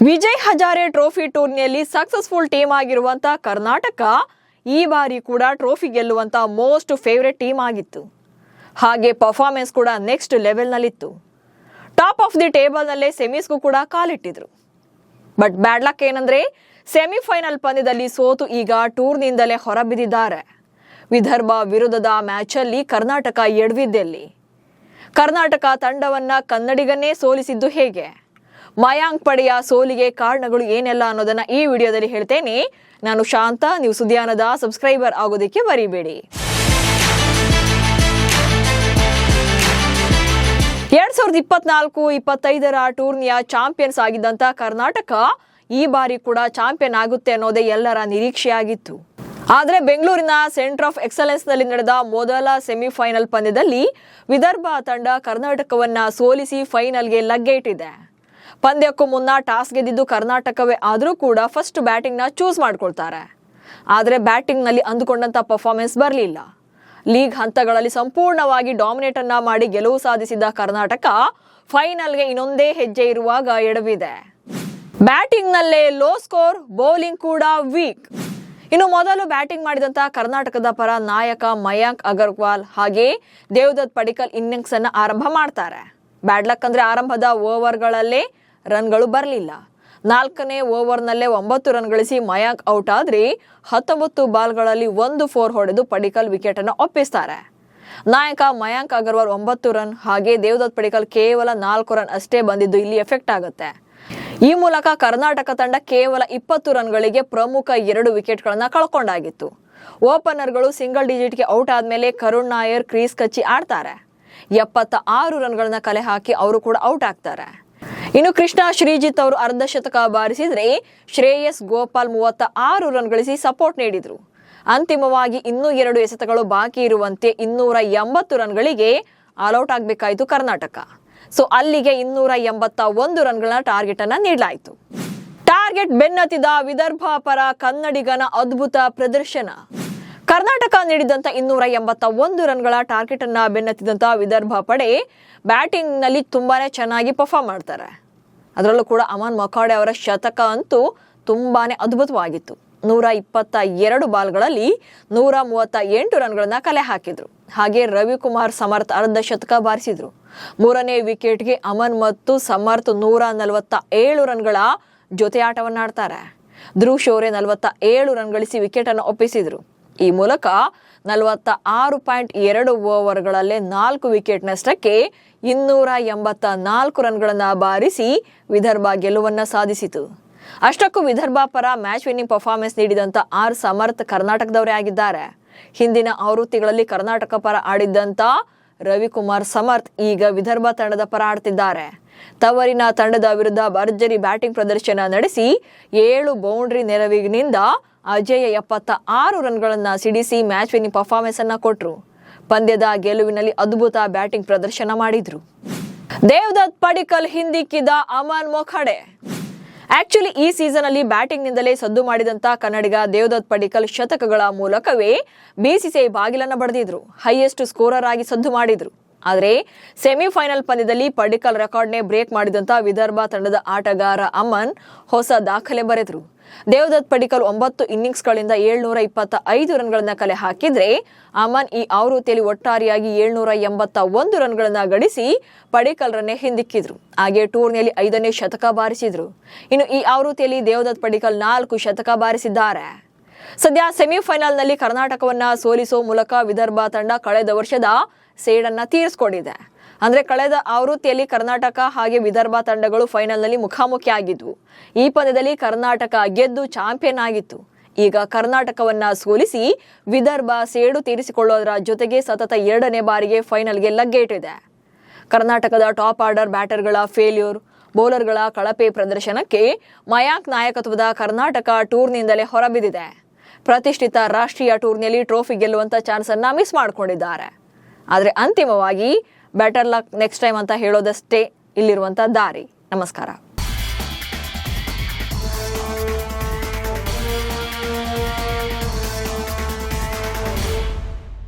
Vijay Hazare trophy ಟೂರ್ನಿಯಲ್ಲಿ successful team ಆಗಿರುವಂತ ಕರ್ನಾಟಕ ಈ ಬಾರಿ ಕೂಡ ಟ್ರೋಫಿ ಗೆಲ್ಲುವಂತ ಮೋಸ್ಟ್ ಫೇವರೇಟ್ ಟೀಮ್ ಆಗಿತ್ತು. ಹಾಗೆ ಪರ್ಫಾರ್ಮೆನ್ಸ್ ಕೂಡ ನೆಕ್ಸ್ಟ್ ಲೆವೆಲ್ ನಲ್ಲಿತ್ತು. ಟಾಪ್ ಆಫ್ ದಿ ಟೇಬಲ್ ನಲ್ಲೇ ಸೆಮೀಸ್ಗೂ ಕೂಡ ಕಾಲಿಟ್ಟಿದ್ರು. ಬಟ್ ಬ್ಯಾಡ್ ಲಕ್ ಏನಂದ್ರೆ ಸೆಮಿಫೈನಲ್ ಪಂದ್ಯದಲ್ಲಿ ಸೋತು ಈಗ ಟೂರ್ನಿಯಿಂದಲೇ ಹೊರಬಿದ್ದಿದ್ದಾರೆ. ವಿದರ್ಭ ವಿರುದ್ಧದ ಮ್ಯಾಚ್ ಅಲ್ಲಿ ಕರ್ನಾಟಕ ಎಡವಿದ್ದೆಲ್ಲಿ? ಕರ್ನಾಟಕ ತಂಡವನ್ನ ಕನ್ನಡಿಗನ್ನೇ ಸೋಲಿಸಿದ್ದು ಹೇಗೆ? ಮಯಾಂಕ್ ಪಡೆಯ ಸೋಲಿಗೆ ಕಾರಣಗಳು ಏನೆಲ್ಲ ಅನ್ನೋದನ್ನ ಈ ವಿಡಿಯೋದಲ್ಲಿ ಹೇಳ್ತೇನೆ. ನಾನು ಶಾಂತ, ನೀವು ಸುದ್ದಿಯಾನದ ಸಬ್ಸ್ಕ್ರೈಬರ್ ಆಗೋದಕ್ಕೆ ಮರಿಬೇಡಿ. 2024-25 ಟೂರ್ನಿಯ ಚಾಂಪಿಯನ್ಸ್ ಆಗಿದ್ದಂತ ಕರ್ನಾಟಕ ಈ ಬಾರಿ ಕೂಡ ಚಾಂಪಿಯನ್ ಆಗುತ್ತೆ ಅನ್ನೋದೇ ಎಲ್ಲರ ನಿರೀಕ್ಷೆಯಾಗಿತ್ತು. ಆದರೆ ಬೆಂಗಳೂರಿನ ಸೆಂಟರ್ ಆಫ್ ಎಕ್ಸಲೆನ್ಸ್ ನಲ್ಲಿ ನಡೆದ ಮೊದಲ ಸೆಮಿಫೈನಲ್ ಪಂದ್ಯದಲ್ಲಿ ವಿದರ್ಭ ತಂಡ ಕರ್ನಾಟಕವನ್ನ ಸೋಲಿಸಿ ಫೈನಲ್ಗೆ ಲಗ್ಗೆ ಇಟ್ಟಿದೆ. ಪಂದ್ಯಕ್ಕೂ ಮುನ್ನ ಟಾಸ್ ಗೆದ್ದಿದ್ದು ಕರ್ನಾಟಕವೇ ಆದರೂ ಕೂಡ ಫಸ್ಟ್ ಬ್ಯಾಟಿಂಗ್ ನ ಚೂಸ್ ಮಾಡ್ಕೊಳ್ತಾರೆ. ಆದರೆ ಬ್ಯಾಟಿಂಗ್ ನಲ್ಲಿ ಅಂದುಕೊಂಡಂತ ಪರ್ಫಾರ್ಮೆನ್ಸ್ ಬರಲಿಲ್ಲ. ಲೀಗ್ ಹಂತಗಳಲ್ಲಿ ಸಂಪೂರ್ಣವಾಗಿ ಡಾಮಿನೇಟ್ ಅನ್ನ ಮಾಡಿ ಗೆಲುವು ಸಾಧಿಸಿದ ಕರ್ನಾಟಕ ಫೈನಲ್ಗೆ ಇನ್ನೊಂದೇ ಹೆಜ್ಜೆ ಇರುವಾಗ ಎಡವಿದೆ. ಬ್ಯಾಟಿಂಗ್ ನಲ್ಲೇ ಲೋ ಸ್ಕೋರ್, ಬೌಲಿಂಗ್ ಕೂಡ ವೀಕ್. ಇನ್ನು ಮೊದಲು ಬ್ಯಾಟಿಂಗ್ ಮಾಡಿದಂತ ಕರ್ನಾಟಕದ ಪರ ನಾಯಕ ಮಯಾಂಕ್ ಅಗರ್ವಾಲ್ ಹಾಗೆ ದೇವದತ್ ಪಡಿಕ್ಕಲ್ ಇನ್ನಿಂಗ್ಸ್ ಅನ್ನ ಆರಂಭ ಮಾಡ್ತಾರೆ. ಬ್ಯಾಡ್ ಲಕ್ ಅಂದ್ರೆ ಆರಂಭದ ಓವರ್ಗಳಲ್ಲೇ ರನ್ಗಳು ಬರಲಿಲ್ಲ. 4ನೇ ಓವರ್ನಲ್ಲೇ 9 ರನ್ ಗಳಿಸಿ ಮಯಾಂಕ್ ಔಟ್ ಆದ್ರೆ 19 ಬಾಲ್ಗಳಲ್ಲಿ 1 4 ಹೊಡೆದು ಪಡಿಕ್ಕಲ್ ವಿಕೆಟ್ ಅನ್ನು ಒಪ್ಪಿಸ್ತಾರೆ. ನಾಯಕ ಮಯಾಂಕ್ ಅಗರ್ವಾಲ್ 9 ರನ್ ಹಾಗೆ ದೇವದತ್ ಪಡಿಕ್ಕಲ್ ಕೇವಲ 4 ರನ್ ಅಷ್ಟೇ ಬಂದಿದ್ದು ಇಲ್ಲಿ ಎಫೆಕ್ಟ್ ಆಗುತ್ತೆ. ಈ ಮೂಲಕ ಕರ್ನಾಟಕ ತಂಡ ಕೇವಲ 20 ರನ್ಗಳಿಗೆ ಪ್ರಮುಖ 2 ವಿಕೆಟ್ಗಳನ್ನ ಕಳ್ಕೊಂಡಾಗಿತ್ತು. ಓಪನರ್ಗಳು ಸಿಂಗಲ್ ಡಿಜಿಟ್ಗೆ ಔಟ್ ಆದ್ಮೇಲೆ ಕರುಣ್ ನಾಯರ್ ಕ್ರೀಸ್ ಕಚ್ಚಿ ಆಡ್ತಾರೆ. 76 ರನ್ಗಳನ್ನ ಕಲೆ ಹಾಕಿ ಅವರು ಕೂಡ ಔಟ್ ಆಗ್ತಾರೆ. ಇನ್ನು ಕೃಷ್ಣ ಶ್ರೀಜಿತ್ ಅವರು ಅರ್ಧ ಶತಕ ಬಾರಿಸಿದ್ರೆ ಶ್ರೇಯಸ್ ಗೋಪಾಲ್ 36 ರನ್ ಗಳಿಸಿ ಸಪೋರ್ಟ್ ನೀಡಿದ್ರು. ಅಂತಿಮವಾಗಿ ಇನ್ನೂ 2 ಎಸೆತಗಳು ಬಾಕಿ ಇರುವಂತೆ 280 ರನ್ಗಳಿಗೆ ಆಲ್ಔಟ್ ಆಗಬೇಕಾಯಿತು ಕರ್ನಾಟಕ. ಸೊ ಅಲ್ಲಿಗೆ 281 ರನ್ಗಳನ್ನ ಟಾರ್ಗೆಟ್ ಅನ್ನ ನೀಡಲಾಯಿತು. ಟಾರ್ಗೆಟ್ ಬೆನ್ನತ್ತಿದ ವಿದರ್ಭ ಪರ ಕನ್ನಡಿಗನ ಅದ್ಭುತ ಪ್ರದರ್ಶನ. ಕರ್ನಾಟಕ ನೀಡಿದಂತ 281 ರನ್ಗಳ ಟಾರ್ಗೆಟ್ ಅನ್ನ ಬೆನ್ನತ್ತಿದಂತ ವಿದರ್ಭ ಪಡೆ ಬ್ಯಾಟಿಂಗ್ ನಲ್ಲಿ ತುಂಬಾನೇ ಚೆನ್ನಾಗಿ ಪರ್ಫಾರ್ಮ್ ಮಾಡ್ತಾರೆ. ಅದರಲ್ಲೂ ಕೂಡ ಅಮನ್ ಮಕಾಡೆ ಅವರ ಶತಕ ಅಂತೂ ತುಂಬಾನೇ ಅದ್ಭುತವಾಗಿತ್ತು. 122 ಬಾಲ್ಗಳಲ್ಲಿ 138 ರನ್ಗಳನ್ನ ಕಲೆ ಹಾಕಿದ್ರು. ಹಾಗೆ ರವಿಕುಮಾರ್ ಸಮರ್ಥ್ ಅರ್ಧ ಶತಕ ಬಾರಿಸಿದ್ರು. 3ನೇ ವಿಕೆಟ್ಗೆ ಅಮನ್ ಮತ್ತು ಸಮರ್ಥ್ 147 ರನ್ಗಳ ಜೊತೆ ಆಟವನ್ನಾಡ್ತಾರೆ. ಧ್ರುವ್ ಶೋರೆ 47 ರನ್ ಗಳಿಸಿ ವಿಕೆಟ್ ಅನ್ನು ಒಪ್ಪಿಸಿದ್ರು. ಈ ಮೂಲಕ 46.2 ಓವರ್ಗಳಲ್ಲೇ 4 ವಿಕೆಟ್ ನಷ್ಟಕ್ಕೆ 284 ರನ್ಗಳನ್ನ ಬಾರಿಸಿ ವಿದರ್ಭ ಗೆಲುವನ್ನ ಸಾಧಿಸಿತು. ಅಷ್ಟಕ್ಕೂ ವಿದರ್ಭ ಪರ ಮ್ಯಾಚ್ ವಿನ್ನಿಂಗ್ ಪರ್ಫಾರ್ಮೆನ್ಸ್ ನೀಡಿದಂತ ಆರ್ ಸಮರ್ಥ್ ಕರ್ನಾಟಕದವರೇ ಆಗಿದ್ದಾರೆ. ಹಿಂದಿನ ಆವೃತ್ತಿಗಳಲ್ಲಿ ಕರ್ನಾಟಕ ಪರ ಆಡಿದ್ದಂತ ರವಿಕುಮಾರ್ ಸಮರ್ಥ್ ಈಗ ವಿದರ್ಭ ತಂಡದ ಪರ ಆಡ್ತಿದ್ದಾರೆ. ತವರಿನ ತಂಡದ ವಿರುದ್ಧ ಭರ್ಜರಿ ಬ್ಯಾಟಿಂಗ್ ಪ್ರದರ್ಶನ ನಡೆಸಿ 7 ಬೌಂಡ್ರಿ ನೆರವಿನಿಂದ ಅಜೇಯ 76 ರನ್ಗಳನ್ನ ಸಿಡಿಸಿ ಮ್ಯಾಚ್ ವಿನ್ನಿಂಗ್ ಪರ್ಫಾರ್ಮೆನ್ಸ್ ಅನ್ನ ಕೊಟ್ರು. ಪಂದ್ಯದ ಗೆಲುವಿನಲ್ಲಿ ಅದ್ಭುತ ಬ್ಯಾಟಿಂಗ್ ಪ್ರದರ್ಶನ ಮಾಡಿದ್ರು. ದೇವದತ್ ಪಡಿಕ್ಕಲ್ ಹಿಂದಿಕ್ಕಿದ ಅಮನ್ ಮೊಖಡೆ. ಆಕ್ಚುಲಿ ಈ ಸೀಸನ್ ಅಲ್ಲಿ ಬ್ಯಾಟಿಂಗ್ ನಿಂದಲೇ ಸದ್ದು ಮಾಡಿದಂತ ಕನ್ನಡಿಗ ದೇವದತ್ ಪಡಿಕ್ಕಲ್ ಶತಕಗಳ ಮೂಲಕವೇ ಬಿಸಿಸಿಐ ಬಾಗಿಲನ್ನ ಬಡಿದಿದ್ರು. ಹೈಯೆಸ್ಟ್ ಸ್ಕೋರರ್ ಆಗಿ ಸದ್ದು ಮಾಡಿದ್ರು. ಆದರೆ ಸೆಮಿಫೈನಲ್ ಪಂದ್ಯದಲ್ಲಿ ಪಡಿಕ್ಕಲ್ ರೆಕಾರ್ಡ್ನೇ ಬ್ರೇಕ್ ಮಾಡಿದಂತ ವಿದರ್ಭ ತಂಡದ ಆಟಗಾರ ಅಮನ್ ಹೊಸ ದಾಖಲೆ ಬರೆದ್ರು. ದೇವದತ್ ಪಡಿಕ್ಕಲ್ 9 ಇನ್ನಿಂಗ್ಸ್ಗಳಿಂದ 725 ರನ್ಗಳನ್ನ ಕಲೆ ಹಾಕಿದ್ರೆ ಅಮನ್ ಈ ಆವೃತ್ತಿಯಲ್ಲಿ ಒಟ್ಟಾರೆಯಾಗಿ 781 ರನ್ಗಳನ್ನ ಗಳಿಸಿ ಪಡಿಕ್ಕಲ್ ರನ್ನೇ ಹಿಂದಿಕ್ಕಿದ್ರು. ಹಾಗೆ ಟೂರ್ನಿಯಲ್ಲಿ 5ನೇ ಶತಕ ಬಾರಿಸಿದ್ರು. ಇನ್ನು ಈ ಆವೃತ್ತಿಯಲ್ಲಿ ದೇವದತ್ ಪಡಿಕ್ಕಲ್ 4 ಶತಕ ಬಾರಿಸಿದ್ದಾರೆ. ಸದ್ಯ ಸೆಮಿಫೈನಲ್ ನಲ್ಲಿ ಕರ್ನಾಟಕವನ್ನ ಸೋಲಿಸುವ ಮೂಲಕ ವಿದರ್ಭ ತಂಡ ಕಳೆದ ವರ್ಷದ ಸೇಡನ್ನ ತೀರಿಸಿಕೊಂಡಿದೆ. ಅಂದ್ರೆ ಕಳೆದ ಆವೃತ್ತಿಯಲ್ಲಿ ಕರ್ನಾಟಕ ಹಾಗೆ ವಿದರ್ಭ ತಂಡಗಳು ಫೈನಲ್ ನಲ್ಲಿ ಮುಖಾಮುಖಿ ಆಗಿದ್ವು. ಈ ಪಂದ್ಯದಲ್ಲಿ ಕರ್ನಾಟಕ ಗೆದ್ದು ಚಾಂಪಿಯನ್ ಆಗಿತ್ತು. ಈಗ ಕರ್ನಾಟಕವನ್ನ ಸೋಲಿಸಿ ವಿದರ್ಭ ಸೇಡು ತೀರಿಸಿಕೊಳ್ಳೋದರ ಜೊತೆಗೆ ಸತತ 2ನೇ ಬಾರಿಗೆ ಫೈನಲ್ಗೆ ಲಗ್ಗೆ ಇಟ್ಟಿದೆ. ಕರ್ನಾಟಕದ ಟಾಪ್ ಆರ್ಡರ್ ಬ್ಯಾಟರ್ಗಳ ಫೇಲ್ಯೂರ್, ಬೌಲರ್ಗಳ ಕಳಪೆ ಪ್ರದರ್ಶನಕ್ಕೆ ಮಯಾಂಕ್ ನಾಯಕತ್ವದ ಕರ್ನಾಟಕ ಟೂರ್ನಿಯಿಂದಲೇ ಹೊರಬಿದ್ದಿದೆ. ಪ್ರತಿಷ್ಠಿತ ರಾಷ್ಟ್ರೀಯ ಟೂರ್ನಿಯಲ್ಲಿ ಟ್ರೋಫಿ ಗೆಲ್ಲುವಂತ ಚಾನ್ಸ್ ಅನ್ನ ಮಿಸ್ ಮಾಡ್ಕೊಂಡಿದ್ದಾರೆ. ಆದರೆ ಅಂತಿಮವಾಗಿ ಬೆಟರ್ ಲಕ್ ನೆಕ್ಸ್ಟ್ ಟೈಮ್ ಅಂತ ಹೇಳೋದಷ್ಟೇ ಇಲ್ಲಿರುವಂತ ದಾರಿ. ನಮಸ್ಕಾರ.